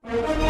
Assalamualaikum.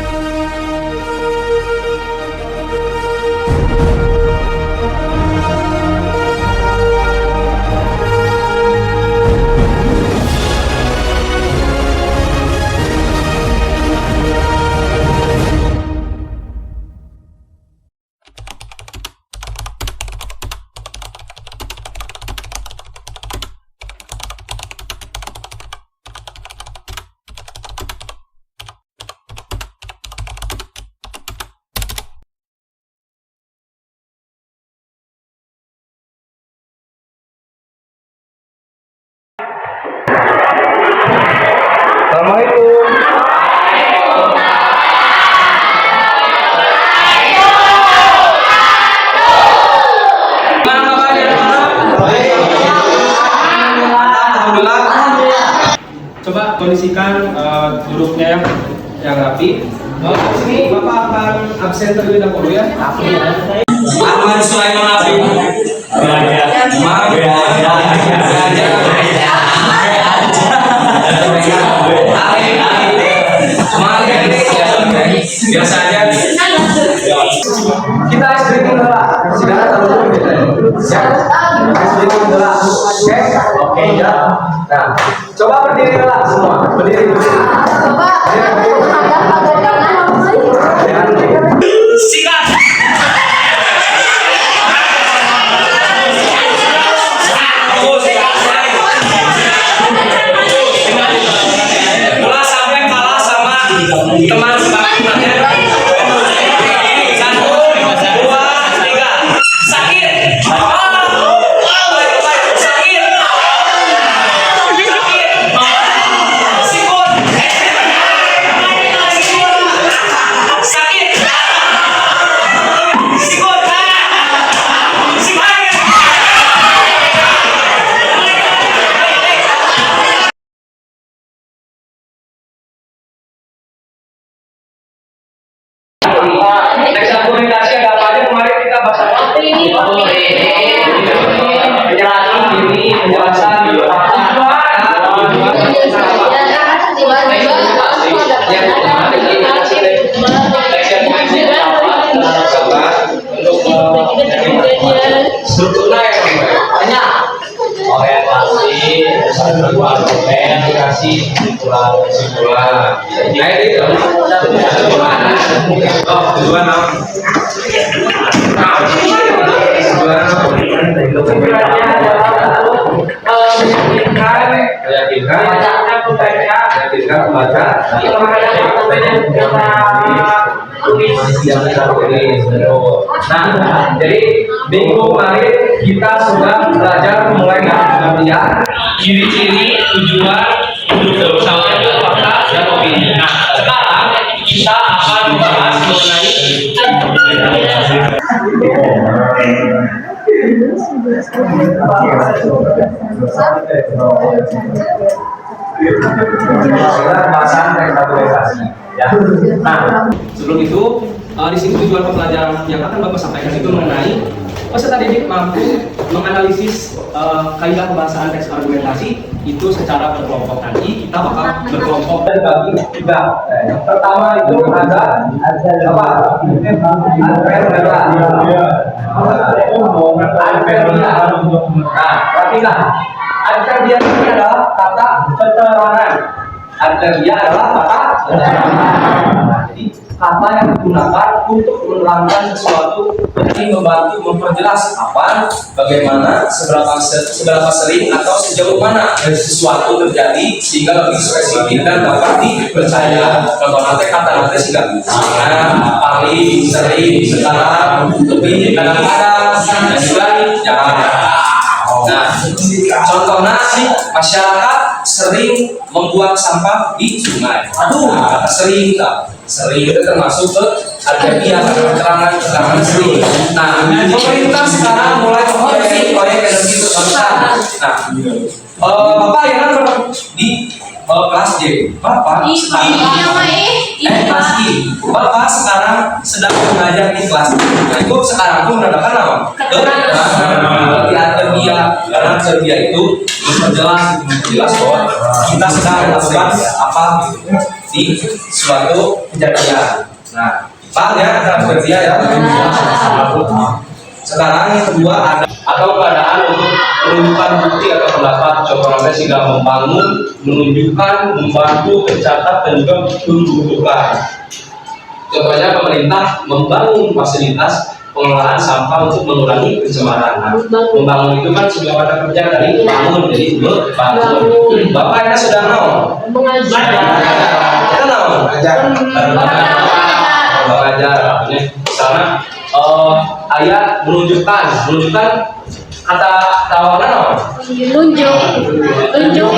Alhamdulillah. Coba kondisikan duduknya yang rapi. Sini Bapak akan absen terlebih dahulu ya. Ahmad Sulaiman Afi. Biasa aja. Kita stretching dulu lah. Silakan taruh dulu. Siap. Stretching dulu. Oke ya. Nah, coba berdiri dulu semua. Berdiri. Sikat. Teman sebangkunya 1, 2, 3 sakit sakit sikut sakit sikut teks argumentasi ada apa aja kemarin kita bahas apa? Penjelasan diri, penjelasan strukturnya banyak orientasi, aplikasi, kesimpulan. Nah itu tujuan membaca. Nah, jadi minggu kemarin kita sudah belajar mulai dari pengertian, ciri-ciri, tujuan, duduk bersama, fakta, dan opini. Nah, sekarang kita akan membahas mengenai bahasan rekapitulasi. Ya. Nah, sebelum itu di sini tujuan pembelajaran yang akan Bapak sampaikan itu mengenai peserta didik mampu menganalisis kaidah pembahasan teks argumentasi itu secara berkelompok. Nanti kita bakal berkelompok dan bagi tiga. Yang pertama itu ada apa? Adverbial. Nah, perhatikan. Adverbial ini adalah kata keterangan. Adverbial adalah kata keterangan. Jadi kata yang digunakan untuk menerangkan sesuatu, jadi membantu memperjelas apa, bagaimana, seberapa sering atau sejauh mana sesuatu terjadi sehingga lebih spesifik dan dapat dipercaya. Contoh nanti kata nanti sehingga paling sering, sekarang, lebih, kadang-kadang, dan juga jarang. Nah, contohnya masyarakat sering membuang sampah di sungai. Kata sering itu termasuk ke adverbial, keterangan sering. Nah, pemerintah sekarang mulai memproyeksi proyek energi terbarukan. Nah, Bapak ya kan di kelas J. Bapak Bapak sekarang sedang mengajar di kelas. Nah, itu sekarang tuh menandakan apa? Berarti adverbial itu memperjelas bahwa kita sedang melakukan apa gitu. di suatu kejadian. Nah, paham ya kata kerja ya. Sekarang yang kedua ada atau keadaan untuk menunjukkan bukti atau pendapat contohnya sehingga membangun, menunjukkan, membantu, mencatat dan juga menunjukkan. Contohnya pemerintah membangun fasilitas pengelolaan sampah untuk mengurangi pencemaran. Nah, membangun itu kan sebuah kata kerja dari bangun, jadi membangun. Bapaknya sudah mau mengajar, kita mau mengajar. Misalnya ayat menunjukkan kata tawanan apa? Tunjuk. Tunjuk.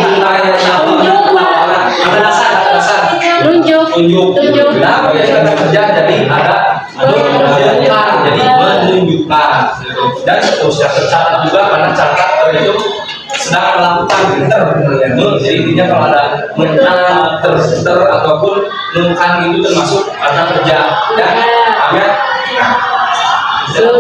Nah, kata kerja jadi ada menunjukkan, jadi menunjukkan dan seterusnya. Tercatat juga karena catat terhitung sedang melakukan jadi intinya kalau ada ter ataupun menukan itu termasuk karena kerja dan kami itu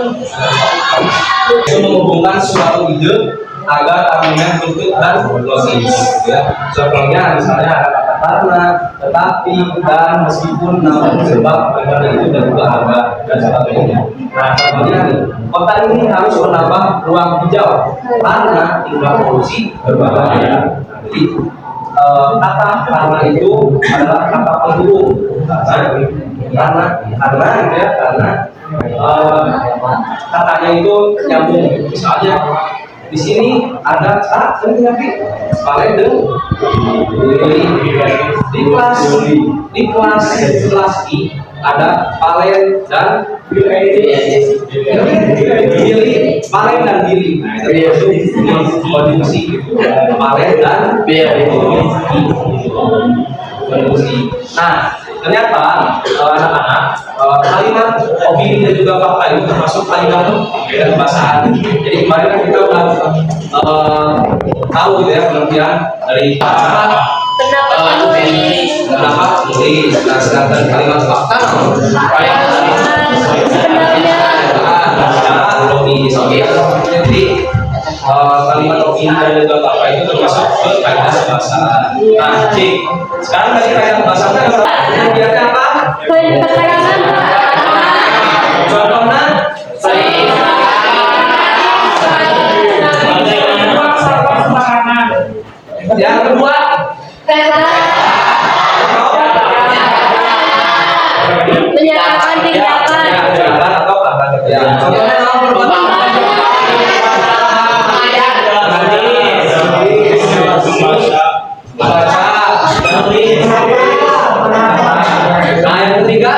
menghubungkan suatu ide agar argumen bentuk dan logis ya. Contohnya misalnya ada kata karena, tetapi, dan, meskipun, namun, sebab, karena itu dan juga ada dan sebagainya. Nah, contohnya nih, kota ini harus menambah ruang hijau karena tingkat polusi berbahaya. Jadi kata karena itu adalah kata penghubung karena katanya itu nyambung. Misalnya di sini ada paling di kelas I ada palen dan Billy, palen dan Billy. Nah, itu kondisi palen dan kondisi. Nah, ternyata anak-anak kalimat opini dan juga fakta itu termasuk kalimat bahasa. Jadi kemarin kan kita udah tahu gitu ya pengertian dari kenapa nulis. Nah, sedangkan kalimat fakta jadi kalimat opini dan juga fakta itu termasuk kaidah bahasa. Nah, sekarang dari kaidah bahasa yang biarkan apa? Keterangan. Contohnya yang kedua Menyatakan tindakan atau kata kerja. Contohnya dalam perbuatan nah, yang ketiga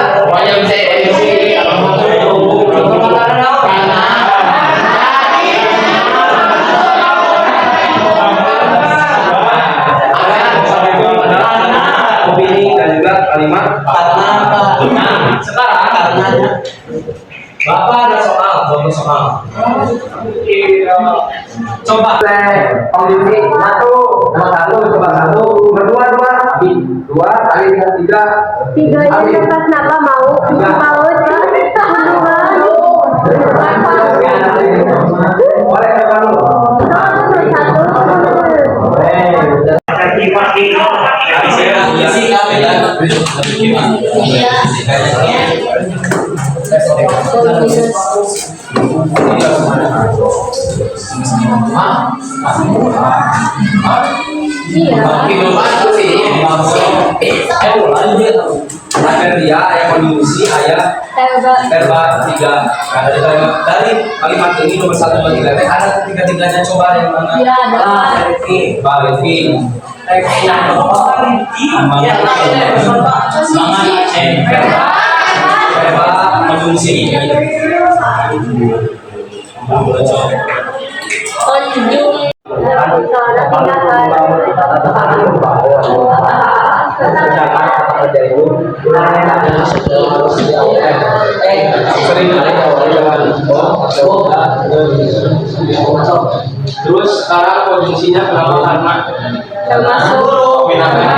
opini dan juga kalimat karena. Nah, sekarang Bapak ada soal, contoh soal. Coba kondisi satu coba satu berdua dua kali tiga tiganya atas nama mau boleh coba dulu. Ada dia yang kondisi ayat verba 3. Nah, dari kalimat ini nomor 1 2 3 ada tiga-tiganya, coba yang mana? Iya, ada. Balevin. Verba konjungsi. Terus sekarang kondisinya berapa karena termasuk karena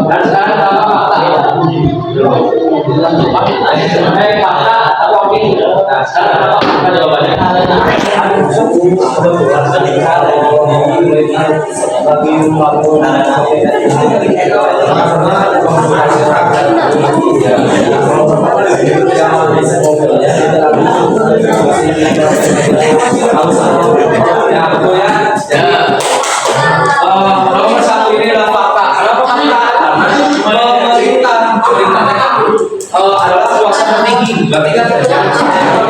Dan sekarang apa fakta? Fakta atau opini? Nah, sekarang apa fakta jawabannya? Ya, betul ya. Nomor satu ini adalah fakta. Kenapa fakta? Pemerintah adalah suasana tinggi. Berarti kan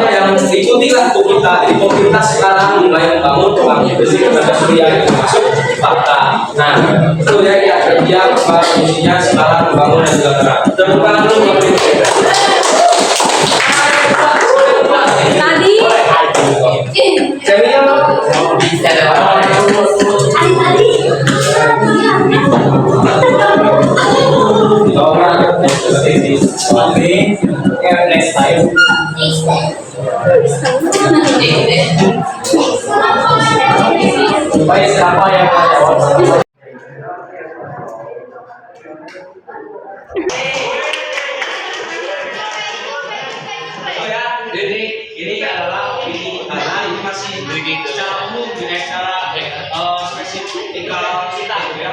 yang diikutilah pemerintah. Jadi pemerintah sekarang mulai membangun pembangkit listrik tenaga surya itu masuk fakta. Nah, itu ya kerja fungsinya sekarang membangun dan juga gerak. Terbuka dulu pemerintah. Tadi Cemil next time. Baik, siapa yang mau jawab? Jadi ini adalah opini karena ini masih secara umum secara spesifik kita ya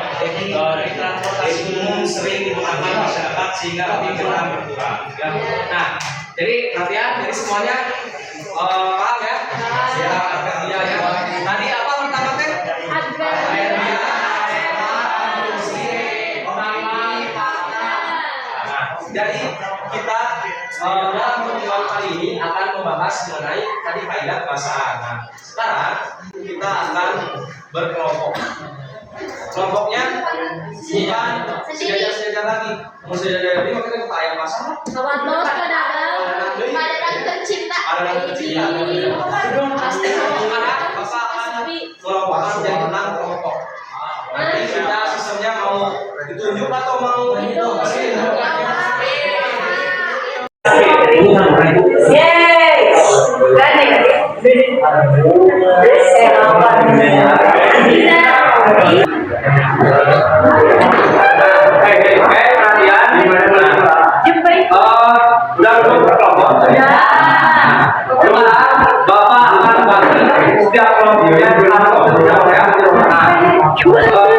dari transportasi umum sering digunakan masyarakat sehingga ketimpangan berkurang ya. Nah, jadi perhatian jadi semuanya paham ya? Ya, dia ya. Tadi apa pertama teh? Jadi kita dalam pertemuan kali ini akan membahas mengenai tadi kaidah bahasaan. Nah, sekarang kita akan berkelompok. Kelompoknya bukan sejajar lagi. Mau sejajar ini makanya kita ayam masalah. sobat bos pedagang pada tercinta. Ada yang tercinta. Pasti sekarang bapak akan kelompokkan jadi 6 kelompok. Nanti kita sistemnya mau ditunjuk atau mau itu? Bapak akan bagi setiap kelompoknya dengan kelompok ya.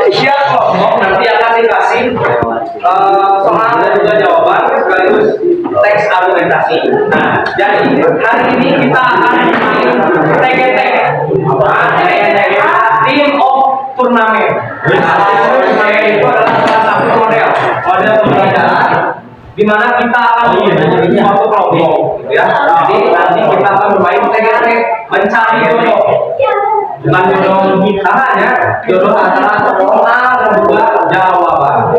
Setiap kelompok nanti akan dikasih soal dan juga jawaban sekaligus teks argumentasi. Nah, jadi hari ini kita akan main TGT. Team of Turnamen. Itu adalah salah satu model pembelajaran di mana kita akan menjadi suatu kelompok, ya. Jadi nanti kita akan bermain TGT mencari jodoh. Bukan jodoh tangan ya, jodoh antara soal dan juga jawaban.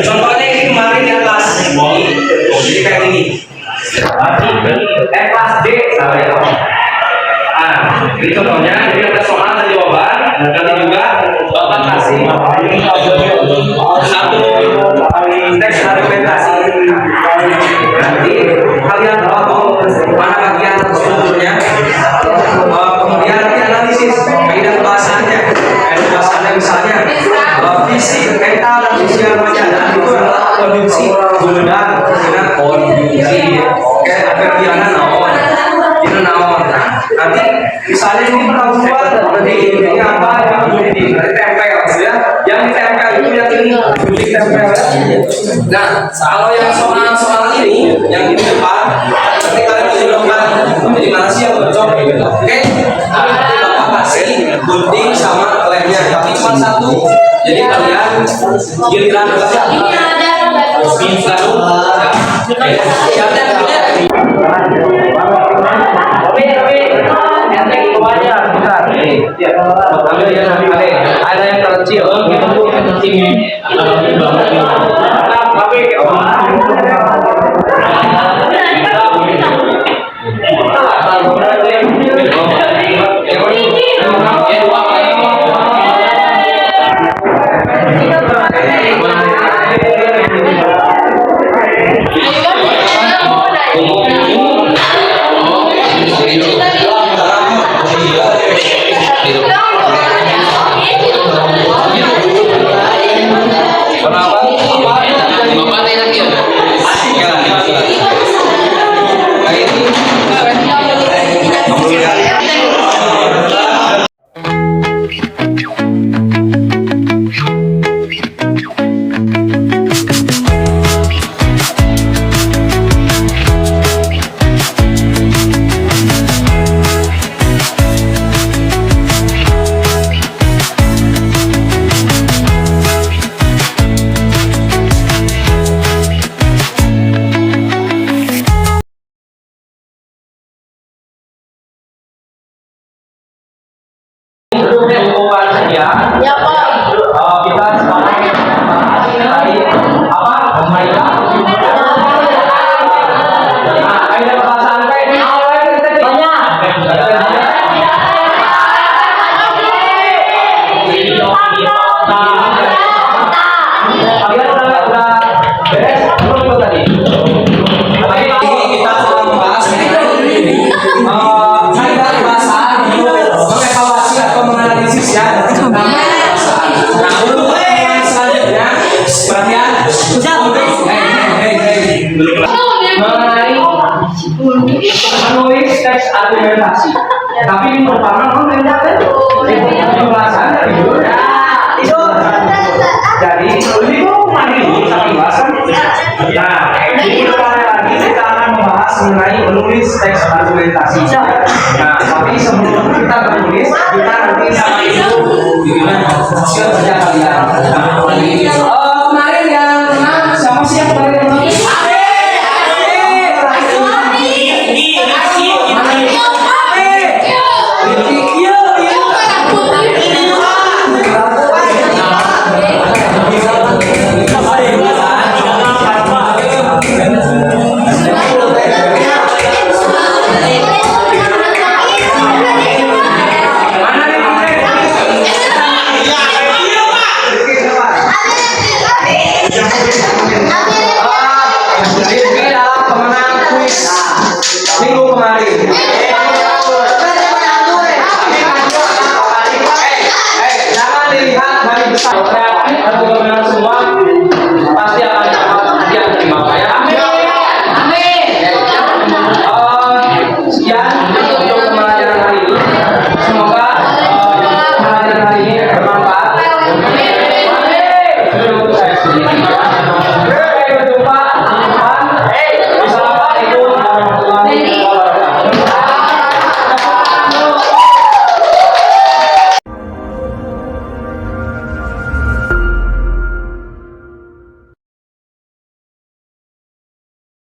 Contohnya ini kemarin di kelas jadi kayak ini. Kelas D saya. Ini contohnya, jadi ada soal dan jawaban. Nanti juga bapak kasih satu teks argumentasi. Nanti kalian mau mana bagian strukturnya, kemudian nanti analisis kaidah bahasannya. Kaidah bahasannya misalnya fisik mental dan sosial masyarakat itu adalah kondisi guna kondisi. Oke, kerjanya naon, itu naon. Nanti misalnya ini perempuan berarti ini apa yang ditempel ya, yang ditempel itu yang ini ditempel. Nah, kalau yang soal ini yang di depan nanti kalian tunjukkan jadi mana sih yang cocok gitu. Oke, nanti bapak kasih gunting sama lemnya tapi cuma satu, jadi kalian giliran Ini ada ada yang terkecil mengenai menulis teks argumentasi. Tapi ini merupakan mengerjakan pembahasan dari dulu. Itu jadi ini tuh mandiri tapi bahasan. Nah, di depan lagi kita akan membahas mengenai menulis teks argumentasi. Nah, tapi sebelum kita menulis, kita nanti sama itu gimana?